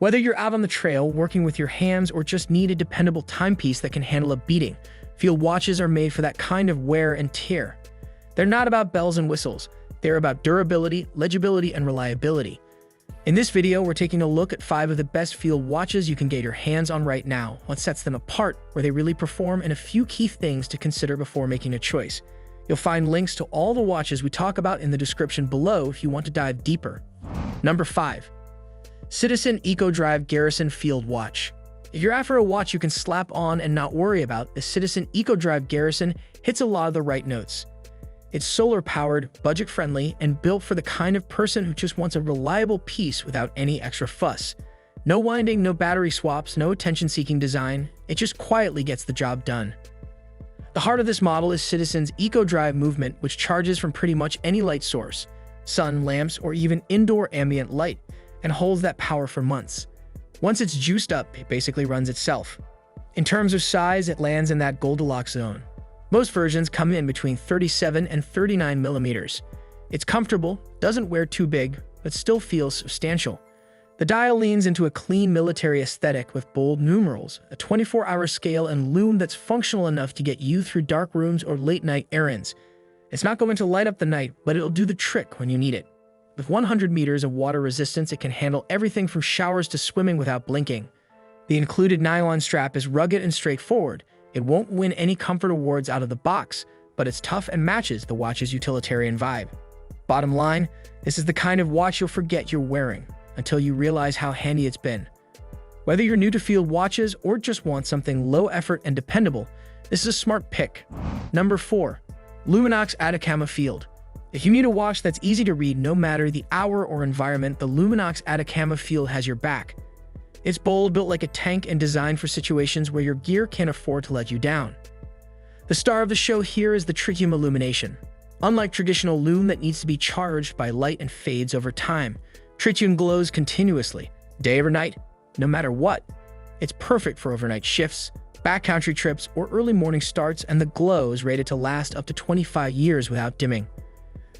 Whether you're out on the trail, working with your hands, or just need a dependable timepiece that can handle a beating, Field watches are made for that kind of wear and tear. They're not about bells and whistles. They're about durability, legibility, and reliability. In this video, we're taking a look at 5 of the best Field watches you can get your hands on right now, what sets them apart, where they really perform, and a few key things to consider before making a choice. You'll find links to all the watches we talk about in the description below if you want to dive deeper. Number 5. Citizen EcoDrive Garrison Field Watch. If you're after a watch you can slap on and not worry about, the Citizen EcoDrive Garrison hits a lot of the right notes. It's solar-powered, budget-friendly, and built for the kind of person who just wants a reliable piece without any extra fuss. No winding, no battery swaps, no attention-seeking design. It just quietly gets the job done. The heart of this model is Citizen's EcoDrive movement, which charges from pretty much any light source, sun, lamps, or even indoor ambient light, and holds that power for months. Once it's juiced up, it basically runs itself. In terms of size, it lands in that Goldilocks zone. Most versions come in between 37 and 39 millimeters. It's comfortable, doesn't wear too big, but still feels substantial. The dial leans into a clean military aesthetic with bold numerals, a 24-hour scale, and lume that's functional enough to get you through dark rooms or late-night errands. It's not going to light up the night, but it'll do the trick when you need it. With 100 meters of water resistance, it can handle everything from showers to swimming without blinking. The included nylon strap is rugged and straightforward. It won't win any comfort awards out of the box, but it's tough and matches the watch's utilitarian vibe. Bottom line, this is the kind of watch you'll forget you're wearing until you realize how handy it's been. Whether you're new to Field watches or just want something low effort and dependable, this is a smart pick. Number 4. Luminox Atacama Field. If you need a watch that's easy to read no matter the hour or environment, the Luminox Atacama Field has your back. It's bold, built like a tank, and designed for situations where your gear can't afford to let you down. The star of the show here is the tritium illumination. Unlike traditional lume that needs to be charged by light and fades over time, tritium glows continuously, day or night, no matter what. It's perfect for overnight shifts, backcountry trips, or early morning starts, and the glow is rated to last up to 25 years without dimming.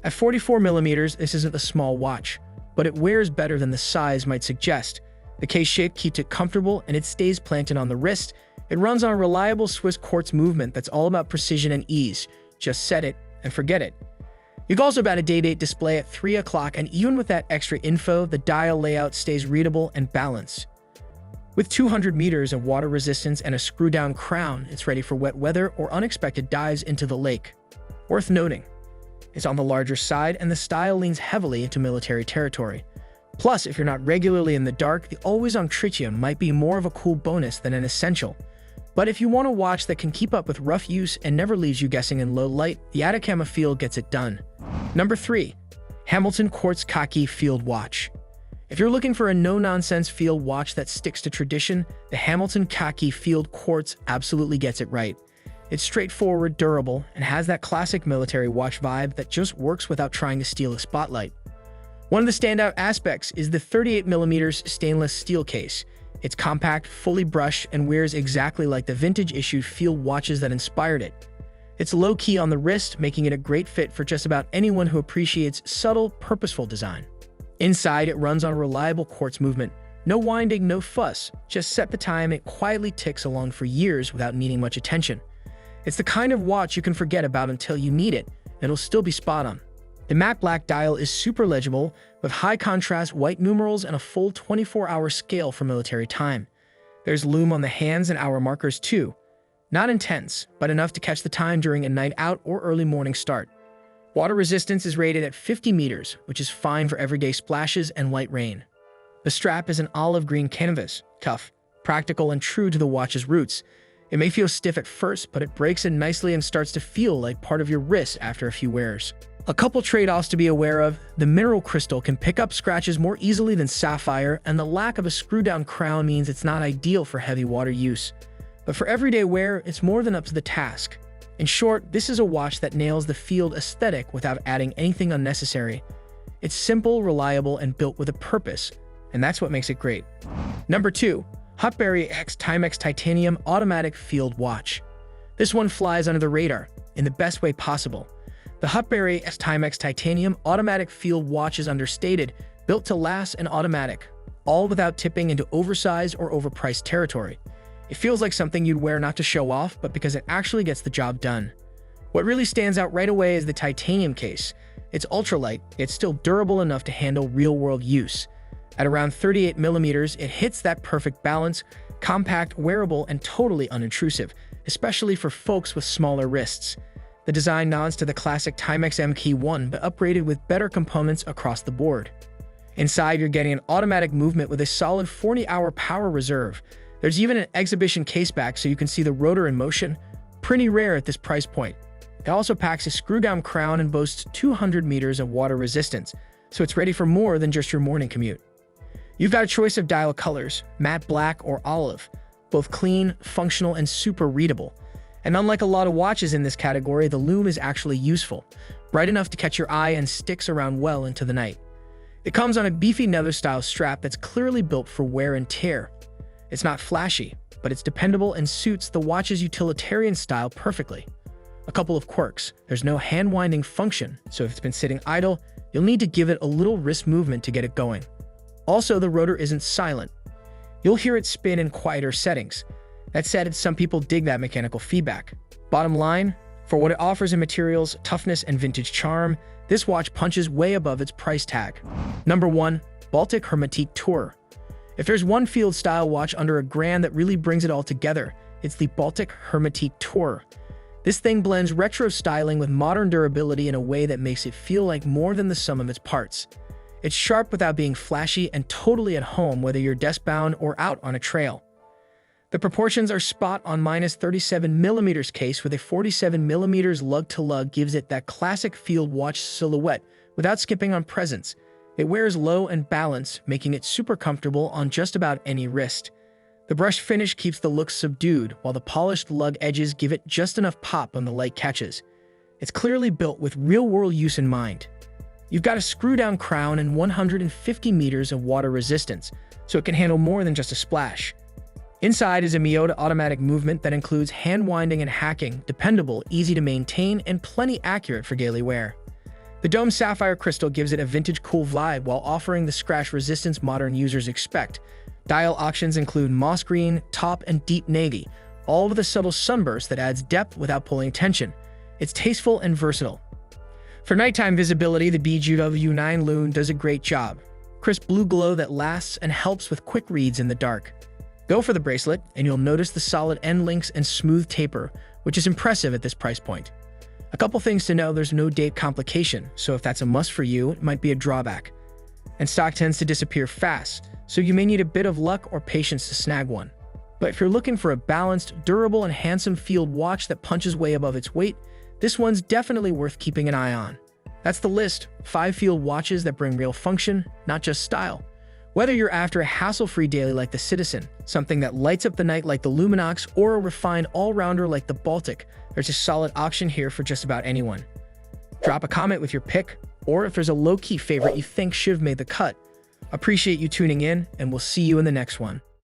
At 44 millimeters, this isn't a small watch, but it wears better than the size might suggest. The case shape keeps it comfortable, and it stays planted on the wrist. It runs on a reliable Swiss quartz movement that's all about precision and ease. Just set it and forget it. You can also add a day-date display at 3 o'clock, and even with that extra info, the dial layout stays readable and balanced. With 200 meters of water resistance and a screw-down crown, it's ready for wet weather or unexpected dives into the lake. Worth noting, it's on the larger side, and the style leans heavily into military territory. Plus, if you're not regularly in the dark, the always-on tritium might be more of a cool bonus than an essential. But if you want a watch that can keep up with rough use and never leaves you guessing in low light, the Atacama Field gets it done. Number 3. Hamilton Quartz Khaki Field Watch. If you're looking for a no-nonsense field watch that sticks to tradition, the Hamilton Khaki Field Quartz absolutely gets it right. It's straightforward, durable, and has that classic military watch vibe that just works without trying to steal a spotlight. One of the standout aspects is the 38mm stainless steel case. It's compact, fully brushed, and wears exactly like the vintage-issued Field watches that inspired it. It's low-key on the wrist, making it a great fit for just about anyone who appreciates subtle, purposeful design. Inside, it runs on a reliable quartz movement. No winding, no fuss. Just set the time, it quietly ticks along for years without needing much attention. It's the kind of watch you can forget about until you need it, and it'll still be spot on. The matte black dial is super legible, with high-contrast white numerals and a full 24-hour scale for military time. There's lume on the hands and hour markers too. Not intense, but enough to catch the time during a night out or early morning start. Water resistance is rated at 50 meters, which is fine for everyday splashes and light rain. The strap is an olive green canvas, tough, practical, and true to the watch's roots. It may feel stiff at first, but it breaks in nicely and starts to feel like part of your wrist after a few wears. A couple trade-offs to be aware of: the mineral crystal can pick up scratches more easily than sapphire, and the lack of a screw-down crown means it's not ideal for heavy water use. But for everyday wear, it's more than up to the task. In short, this is a watch that nails the Field aesthetic without adding anything unnecessary. It's simple, reliable, and built with a purpose, and that's what makes it great. Number 2. Hutberry X Timex Titanium Automatic Field Watch. This one flies under the radar, in the best way possible. The Hutberry X Timex Titanium Automatic Field Watch is understated, built to last, and automatic. all without tipping into oversized or overpriced territory. It feels like something you'd wear not to show off, but because it actually gets the job done. What really stands out right away is the titanium case. It's ultralight, yet still durable enough to handle real-world use. At around 38 millimeters, it hits that perfect balance, compact, wearable, and totally unintrusive, especially for folks with smaller wrists. The design nods to the classic Timex MK1, but upgraded with better components across the board. Inside, you're getting an automatic movement with a solid 40-hour power reserve. There's even an exhibition caseback so you can see the rotor in motion, pretty rare at this price point. It also packs a screw-down crown and boasts 200 meters of water resistance, so it's ready for more than just your morning commute. You've got a choice of dial colors, matte black or olive, both clean, functional, and super readable. And unlike a lot of watches in this category, the lume is actually useful, bright enough to catch your eye and sticks around well into the night. It comes on a beefy nether-style strap that's clearly built for wear and tear. It's not flashy, but it's dependable and suits the watch's utilitarian style perfectly. A couple of quirks. There's no hand-winding function, so if it's been sitting idle, you'll need to give it a little wrist movement to get it going. Also, the rotor isn't silent. You'll hear it spin in quieter settings. That said, some people dig that mechanical feedback. Bottom line, for what it offers in materials, toughness, and vintage charm, this watch punches way above its price tag. Number 1. Baltic Hermetique Tour. If there's one field-style watch under $1,000 that really brings it all together, it's the Baltic Hermetique Tour. This thing blends retro styling with modern durability in a way that makes it feel like more than the sum of its parts. It's sharp without being flashy and totally at home whether you're desk-bound or out on a trail. The proportions are spot on -37mm case with a 47mm lug-to-lug gives it that classic field watch silhouette without skipping on presence. It wears low and balanced, making it super comfortable on just about any wrist. The brushed finish keeps the look subdued, while the polished lug edges give it just enough pop on the light catches. It's clearly built with real-world use in mind. You've got a screw-down crown and 150 meters of water resistance, so it can handle more than just a splash. Inside is a Miyota automatic movement that includes hand-winding and hacking, dependable, easy to maintain, and plenty accurate for daily wear. The domed sapphire crystal gives it a vintage cool vibe while offering the scratch resistance modern users expect. Dial options include moss green, top, and deep navy, all with a subtle sunburst that adds depth without pulling tension. It's tasteful and versatile. For nighttime visibility, the BGW9 Lune does a great job. Crisp blue glow that lasts and helps with quick reads in the dark. Go for the bracelet, and you'll notice the solid end links and smooth taper, which is impressive at this price point. A couple things to know: there's no date complication, so if that's a must for you, it might be a drawback. And stock tends to disappear fast, so you may need a bit of luck or patience to snag one. But if you're looking for a balanced, durable, and handsome field watch that punches way above its weight, this one's definitely worth keeping an eye on. That's the list: 5 field watches that bring real function, not just style. Whether you're after a hassle-free daily like the Citizen, something that lights up the night like the Luminox, or a refined all-rounder like the Baltic, there's a solid option here for just about anyone. Drop a comment with your pick, or if there's a low-key favorite you think should have made the cut. Appreciate you tuning in, and we'll see you in the next one.